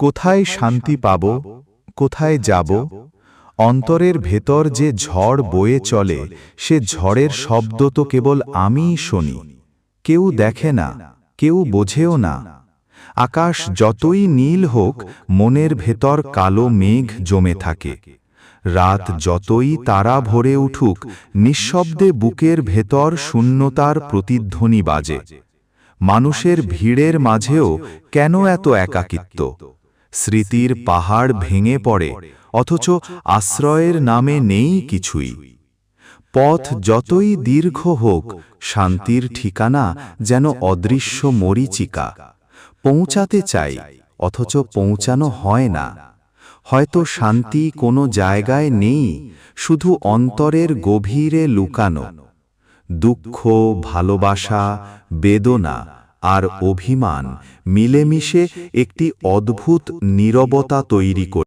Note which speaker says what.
Speaker 1: কোথায় শান্তি পাব, কোথায় যাব? অন্তরের ভেতর যে ঝড় বয়ে চলে, সে ঝড়ের শব্দ তো কেবল আমিই শুনি। কেউ দেখে না, কেউ বোঝেও না। আকাশ যতই নীল হোক, মনের ভেতর কালো মেঘ জমে থাকে। রাত যতই তারা ভরে উঠুক, নিঃশব্দে বুকের ভেতর শূন্যতার প্রতিধ্বনি বাজে। মানুষের ভিড়ের মাঝেও কেন এত একাকিত্ব? স্মৃতির পাহাড় ভেঙে পড়ে, অথচ আশ্রয়ের নামে নেই কিছুই। পথ যতই দীর্ঘ হোক, শান্তির ঠিকানা যেন অদৃশ্য মরীচিকা। পৌঁছাতে চাই, অথচ পৌঁছানো হয় না। হয়তো শান্তি কোনো জায়গায় নেই, শুধু অন্তরের গভীরে লুকানো। দুঃখ, ভালোবাসা, বেদনা আর অভিমান মিলেমিশে একটি অদ্ভুত নীরবতা তৈরি করে।